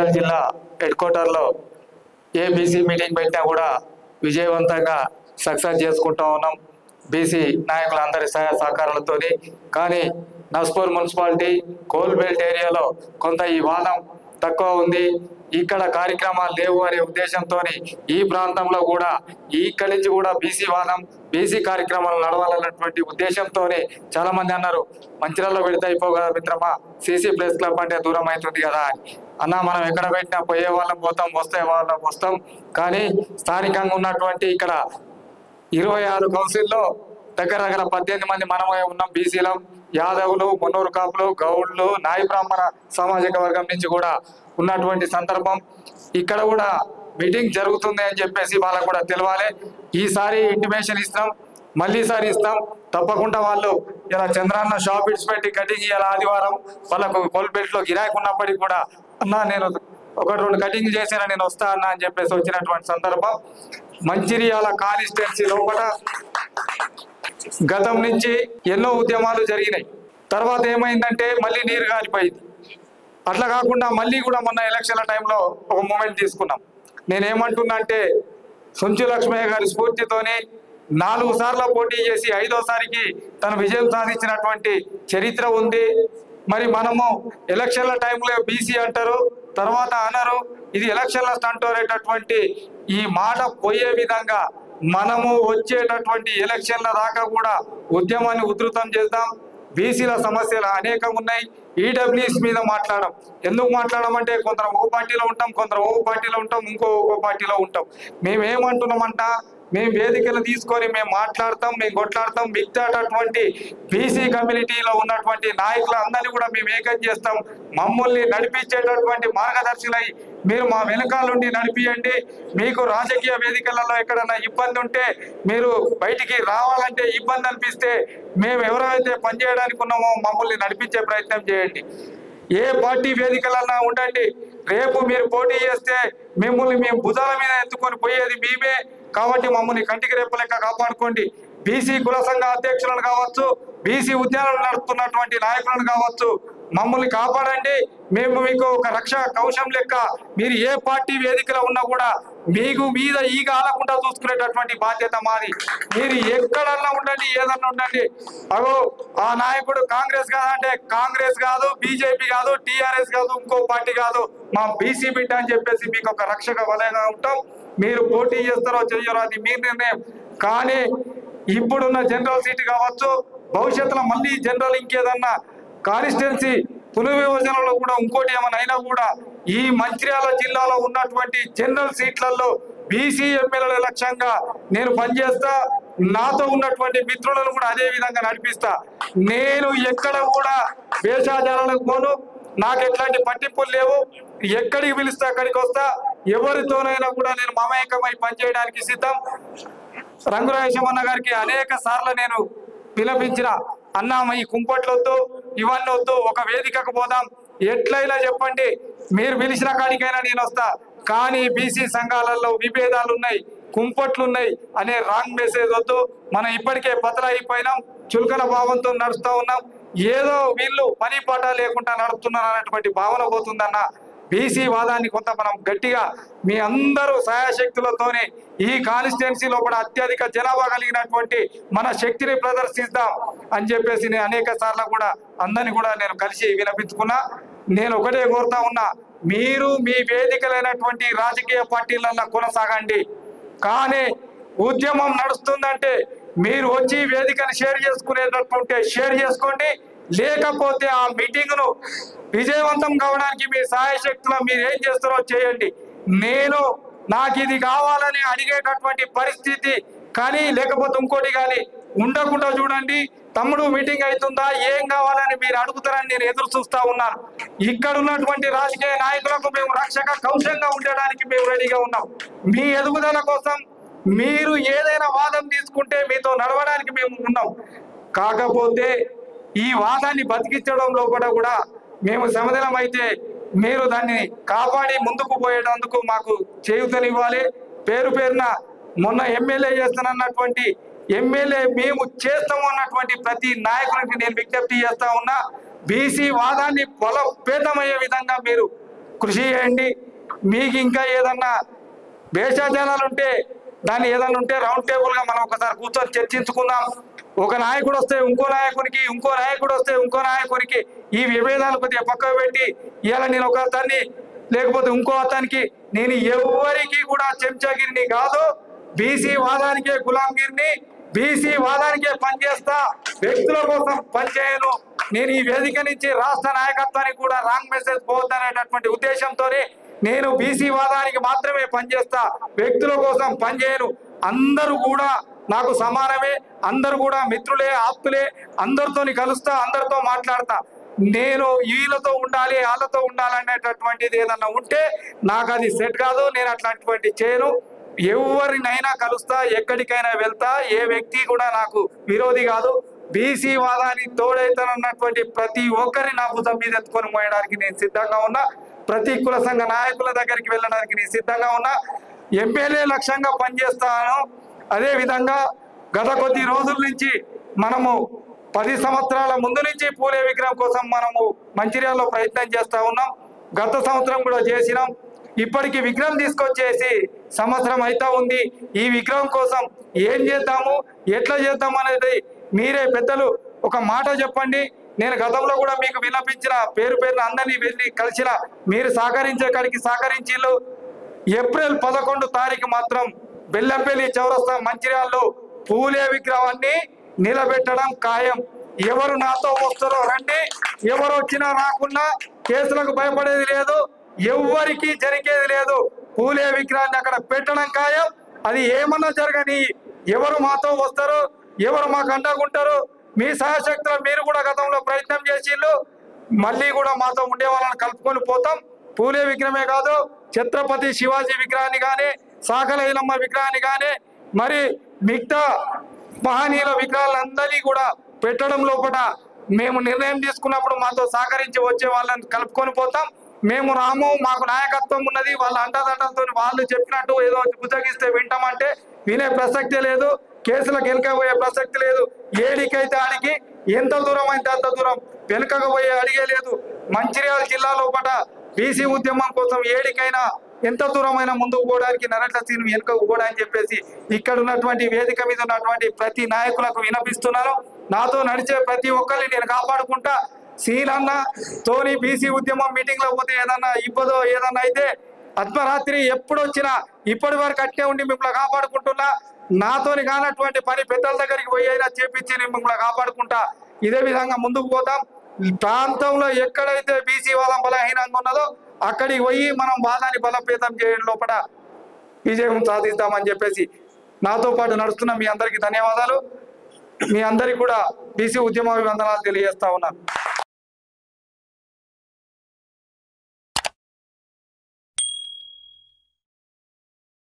మేడ్చల్ జిల్లా హెడ్ క్వార్టర్లో ABC meeting పెట్టినా కూడా విజయవంతంగా సక్సెస్ చేసుకుంటూ ఉన్నాం బీసీ నాయకులందరి సహాయ సహకారాలతో. కానీ నస్పూర్ మున్సిపాలిటీ కోల్ బెల్ట్ ఏరియాలో కొంత ఈ వాదం తక్కువ ఉంది, ఇక్కడ కార్యక్రమాలు లేవు అనే ఉద్దేశంతో ఈ ప్రాంతంలో కూడా ఇక్కడి నుంచి కూడా బీసీ వాదం బీసీ కార్యక్రమాలు నడవాలన్నటువంటి ఉద్దేశంతోనే చాలా మంది అన్నారు మంచిర్యాలలో పెడితే అయిపోవు కదా మిత్రమా, సీసీ ప్రెస్ క్లబ్ అంటే దూరం అవుతుంది కదా అని. అన్న మనం ఎక్కడ పెట్టినా పోయే వాళ్ళం పోతాం, వస్తే వాళ్ళం వస్తాం, కానీ స్థానికంగా ఉన్నటువంటి ఇక్కడ 26 కౌన్సిల్లో దగ్గర 18 మంది మనమే ఉన్నాం. బీసీలం, యాదవులు, మున్నూరు కాపులు, గౌడ్లు, నాయ బ్రాహ్మణ సామాజిక వర్గం నుంచి కూడా ఉన్నటువంటి సందర్భం. ఇక్కడ కూడా మీటింగ్ జరుగుతుంది అని చెప్పేసి వాళ్ళకు కూడా తెలవాలి. ఈసారి ఇంటిమేషన్ ఇస్తాం, మళ్ళీసారి ఇస్తాం తప్పకుండా. వాళ్ళు ఇలా చంద్రాన్న షాప్ ఇడిచిపెట్టి కటింగ్ ఇలా ఆదివారం వాళ్ళకు కోల్బెల్ట్లో గిరాకీ ఉన్నప్పటికీ కూడా అన్నా నేను 1-2 కటింగ్ చేసినా నేను వస్తా అన్నా అని చెప్పేసి వచ్చినటువంటి సందర్భం. మంచిర్యాల కాన్స్టిట్యుయెన్సీ లోపల గతం నుంచి ఎన్నో ఉద్యమాలు జరిగినాయి. తర్వాత ఏమైందంటే మళ్ళీ నీరు గాలిపోయింది. అట్లా కాకుండా మళ్ళీ కూడా మొన్న ఎలక్షన్ల టైంలో ఒక మూమెంట్ తీసుకున్నాం. నేనేమంటున్నా అంటే సుంచు లక్ష్మయ్య గారి స్ఫూర్తితోని 4 సార్లు పోటీ చేసి 5వసారికి తన విజయం సాధించినటువంటి చరిత్ర ఉంది. మరి మనము ఎలక్షన్ల టైంలో బీసీ అంటారు, తర్వాత అనరు, ఇది ఎలక్షన్ల స్టంట్ అనేటటువంటి ఈ మాట పోయే విధంగా మనము వచ్చేటటువంటి ఎలక్షన్ల దాకా కూడా ఉద్యమాన్ని ఉధృతం చేద్దాం. బీసీల సమస్యలు అనేకం ఉన్నాయి. ఈడబ్ల్యూఎస్ మీద మాట్లాడడం ఎందుకు మాట్లాడమంటే కొందరు ఓ పార్టీలో ఉంటాం, కొందరు ఓ పార్టీలో ఉంటాం, ఇంకో పార్టీలో ఉంటాం. మేమేమంటున్నామంట, మేము వేదికలు తీసుకొని మేము మాట్లాడతాం, మేము కొట్లాడతాం. మిగతాటటువంటి బీసీ కమ్యూనిటీలో ఉన్నటువంటి నాయకులందరినీ కూడా మేము ఏకం చేస్తాం. మమ్మల్ని నడిపించేటటువంటి మార్గదర్శులై మీరు మా వెనకాలండి నడిపియండి. మీకు రాజకీయ వేదికలలో ఎక్కడన్నా ఇబ్బంది ఉంటే, మీరు బయటికి రావాలంటే ఇబ్బంది అనిపిస్తే, మేము ఎవరైతే పనిచేయడానికి ఉన్నామో మమ్మల్ని నడిపించే ప్రయత్నం చేయండి. ఏ పార్టీ వేదికలన్నా ఉండండి. రేపు మీరు పోటీ చేస్తే మిమ్మల్ని మేము భుజాల మీద ఎత్తుకొని పోయేది మేమే కాబట్టి మమ్మల్ని కంటికి రేపు లెక్క కాపాడుకోండి. బీసీ కుల సంఘ అధ్యక్షులను కావచ్చు, బీసీ ఉద్యమాలు నడుపుతున్నటువంటి నాయకులను కావచ్చు, మమ్మల్ని కాపాడండి. మేము మీకు ఒక రక్ష కవచం లెక్క మీరు ఏ పార్టీ వేదికలో ఉన్నా కూడా మీకు మీద ఈగ ఆలకుండా చూసుకునేటటువంటి బాధ్యత మాది. మీరు ఎక్కడన్నా ఉండండి, ఏదన్నా ఉండండి. అగో ఆ నాయకుడు కాంగ్రెస్ కాదంటే కాంగ్రెస్ కాదు, బీజేపీ కాదు, టీఆర్ఎస్ కాదు, ఇంకో పార్టీ కాదు, మా బీసీ బిడ్డ అని చెప్పేసి మీకు ఒక రక్షక వలయంగా ఉంటాం. మీరు పోటీ చేస్తారో చెయ్యరో అది మీ నిర్ణయం. కానీ ఇప్పుడున్న జనరల్ సీట్ కావచ్చు, భవిష్యత్తులో మళ్ళీ జనరల్ ఇంకేదన్నా కాన్స్టిట్యుయెన్సీ పునర్విభజనలో కూడా ఇంకోటి ఏమైనా అయినా కూడా ఈ మంచిర్యాల జిల్లాలో ఉన్నటువంటి జనరల్ సీట్లలో బీసీ ఎమ్మెల్యేల లక్ష్యంగా నేను పనిచేస్తా. నాతో ఉన్నటువంటి మిత్రులను కూడా అదే విధంగా నడిపిస్తా. నేను ఎక్కడ కూడా వేషాచారాలకు పోను, నాకు ఎట్లాంటి పట్టింపులు లేవు. ఎక్కడికి పిలిస్తే అక్కడికి వస్తా. ఎవరితోనైనా కూడా నేను మమేకమై పనిచేయడానికి సిద్ధం. రంగురాజేశమన్న గారికి అనేక సార్లు నేను పిలిపించిన, అన్నా ఈ కుంపట్లు వద్దు, ఇవన్నీ వద్దు, ఒక వేదికకు పోదాం, ఎట్లయినా చెప్పండి, మీరు పిలిచిన కాడికైనా నేను వస్తా. కానీ బీసీ సంఘాలలో విభేదాలు ఉన్నాయి, కుంపట్లు ఉన్నాయి అనే రాంగ్ మెసేజ్ వద్దు. మనం ఇప్పటికే బదలైపోయినాం, చులకన భావంతో నడుస్తూ ఉన్నాం. ఏదో వీళ్ళు పని పాట లేకుండా నడుపుతున్నారు అనేటువంటి భావన పోతుందన్న. బీసీ వాదాన్ని కొంత మనం గట్టిగా మీ అందరూ సహాయశక్తులతోనే ఈ కాన్స్టిట్యుయెన్సీలో కూడా అత్యధిక జనాభా కలిగినటువంటి మన శక్తిని ప్రదర్శిస్తాం అని చెప్పేసి నేను అనేక సార్లు కూడా అందరినీ కూడా నేను కలిసి వినిపించుకున్నా. నేను ఒకటే కోరుతా ఉన్నా, మీరు మీ వేదికలైనటువంటి రాజకీయ పార్టీలలో కొనసాగండి. కానీ ఉద్యమం నడుస్తుందంటే మీరు వచ్చి వేదికను షేర్ చేసుకునేటట్టుంటే షేర్ చేసుకోండి. లేకపోతే ఆ మీటింగ్ను విజయవంతం కావడానికి మీ సహాయశక్తులు మీరు ఏం చేస్తారో చేయండి. నేను నాకు ఇది కావాలని అడిగేటటువంటి పరిస్థితి కానీ లేకపోతే ఇంకోటి కానీ ఉండకుండా చూడండి. తమ్ముడు మీటింగ్ అవుతుందా, ఏం కావాలని మీరు అడుగుతారని నేను ఎదురు చూస్తా ఉన్నాను. ఇక్కడ ఉన్నటువంటి రాజకీయ నాయకులకు మేము రక్షక కౌశంగా ఉండడానికి మేము రెడీగా ఉన్నాం. మీ ఎదుగుదల కోసం మీరు ఏదైనా వాదం తీసుకుంటే మీతో నడవడానికి మేము ఉన్నాం. కాకపోతే ఈ వాదాన్ని బతికించడంలో కూడా మేము సమదలం అయితే మీరు దాన్ని కాపాడి ముందుకు పోయేటందుకు మాకు చేయూతనివ్వాలి. పేరు పేరున మొన్న ఎమ్మెల్యే చేస్తానన్నటువంటి ఎమ్మెల్యే మేము చేస్తాము అన్నటువంటి ప్రతి నాయకునికి నేను విజ్ఞప్తి చేస్తా ఉన్నా. బీసీ వాదాన్ని బలోపేతమయ్యే విధంగా మీరు కృషి చేయండి. మీకు ఇంకా ఏదన్నా భేషజాలు ఉంటే దాన్ని ఏదన్నా ఉంటే రౌండ్ టేబుల్గా మనం ఒకసారి కూర్చొని చర్చించుకుందాం. ఒక నాయకుడు వస్తే ఇంకో నాయకునికి, ఇంకో నాయకుడు వస్తే ఇంకో నాయకునికి ఈ విభేదాలు కొద్దిగా పక్కకు పెట్టి ఇవాళ నేను ఒక అతన్ని లేకపోతే ఇంకో అతనికి నేను ఎవరికి కూడా చెంచాగిరిని కాదు, బీసీ వాదానికే గులాంగిరిని, బీసీ వాదానికే పనిచేస్తా, వ్యక్తుల కోసం పనిచేయను. నేను ఈ వేదిక నుంచి రాష్ట్ర నాయకత్వానికి కూడా రాంగ్ మెసేజ్ పోవద్దనేటటువంటి ఉద్దేశంతోనే నేను బీసీ వాదానికి మాత్రమే పనిచేస్తా, వ్యక్తుల కోసం పనిచేయను. అందరూ కూడా నాకు సమానమే, అందరూ కూడా మిత్రులే, ఆప్తులే, అందరితోని కలుస్తా, అందరితో మాట్లాడతా. నేను వీళ్ళతో ఉండాలి, వాళ్ళతో ఉండాలనేటటువంటిది ఏదన్నా ఉంటే నాకు అది సెట్ కాదు. నేను అట్లాంటివంటి చేయను. ఎవరినైనా కలుస్తా, ఎక్కడికైనా వెళ్తా. ఏ వ్యక్తి కూడా నాకు విరోధి కాదు. బీసీ వాదానికి తోడైతానన్నటువంటి ప్రతి ఒక్కరిని నా భుజం మీద ఎత్తుకొని మోయడానికి నేను సిద్ధంగా ఉన్నా. ప్రతి కుల సంఘ నాయకుల దగ్గరికి వెళ్ళడానికి నేను సిద్ధంగా ఉన్నా. ఎమ్మెల్యే లక్ష్యంగా పనిచేస్తాను. అదేవిధంగా గత కొద్ది రోజుల నుంచి మనము 10 సంవత్సరాల ముందు నుంచి పూలే విగ్రహం కోసం మనము మంచిర్యాలలో ప్రయత్నం చేస్తూ ఉన్నాం. గత సంవత్సరం కూడా చేసినాం. ఇప్పటికి విగ్రహం తీసుకొచ్చేసి సంవత్సరం అయితే ఉంది. ఈ విగ్రహం కోసం ఏం చేద్దాము, ఎట్లా చేద్దాం అనేది మీరే పెద్దలు ఒక మాట చెప్పండి. నేను గతంలో కూడా మీకు విన్నపించిన పేరు పేరున అందరినీ వెళ్ళి కలిసిన, మీరు సహకరించే కాడికి సహకరించిళ్ళు. ఏప్రిల్ 11 తారీఖు మాత్రం బెల్లంపల్లి చౌరస్తా మంచిర్యాలలో పూలే విగ్రహాన్ని నిలబెట్టడం ఖాయం. ఎవరు నాతో వస్తారో రండి, ఎవరు వచ్చినా రాకున్నా కేసులకు భయపడేది లేదు, ఎవరికి జరిగేది లేదు. పూలే విగ్రహాన్ని అక్కడ పెట్టడం ఖాయం. అది ఏమన్నా జరగని, ఎవరు మాతో వస్తారో, ఎవరు మాకు అండగుంటారో, మీ సహశక్తులు మీరు కూడా గతంలో ప్రయత్నం చేసిళ్ళు. మళ్ళీ కూడా మాతో ఉండే వాళ్ళని కలుపుకొని పోతాం. పూలే విగ్రహమే కాదు, ఛత్రపతి శివాజీ విగ్రహాన్ని కానీ, సాకలైలమ్మ విగ్రహాన్ని కానీ, మరి మిగతా మహనీయుల విగ్రహాలందరినీ కూడా పెట్టడం లోపల మేము నిర్ణయం తీసుకున్నప్పుడు మాతో సహకరించి వచ్చే వాళ్ళని కలుపుకొని పోతాం. మేము రాము, మాకు నాయకత్వం ఉన్నది, వాళ్ళ అండదండలతో వాళ్ళు చెప్పినట్టు ఏదో బుజ్జగిస్తే వింటామంటే వినే ప్రసక్తే లేదు. కేసులకు వెనుకపోయే ప్రసక్తి లేదు. ఏడికైతే ఆడికి ఎంత దూరం అయితే అంత దూరం వెనుకకు పోయే అడిగే లేదు. మంచిర్యాల జిల్లా లోపల బీసీ ఉద్యమం కోసం ఏడికైనా ఎంత దూరమైనా ముందుకు పోవడానికి నరట్ల సీను వెనుకకు కూడా అని చెప్పేసి ఇక్కడ ఉన్నటువంటి వేదిక మీద ఉన్నటువంటి ప్రతి నాయకులకు వినపిస్తున్నాను. నాతో నడిచే ప్రతి ఒక్కరిని నేను కాపాడుకుంటా. సీనన్న తోని బీసీ ఉద్యమం మీటింగ్ లో పోతే ఏదన్నా ఇబ్బందో ఏదన్నా అయితే అర్ధరాత్రి ఎప్పుడొచ్చినా ఇప్పటి వరకు అట్టే ఉండి మిమ్మల్ని కాపాడుకుంటున్నా. నాతోని కానటువంటి పని పెద్దల దగ్గరికి పోయి అయినా చేపించి నేను మిమ్మల్ని కాపాడుకుంటా. ఇదే విధంగా ముందుకు పోతాం. ప్రాంతంలో ఎక్కడైతే బీసీ వాదం బలహీనంగా ఉన్నదో అక్కడికి పోయి మనం వాదాన్ని బలోపేతం చేయడం లోపల విజయం సాధిస్తామని చెప్పేసి నాతో పాటు నడుస్తున్న మీ అందరికీ ధన్యవాదాలు. మీ అందరికీ కూడా బీసీ ఉద్యమ అభివందనాలు తెలియజేస్తా ఉన్నాను.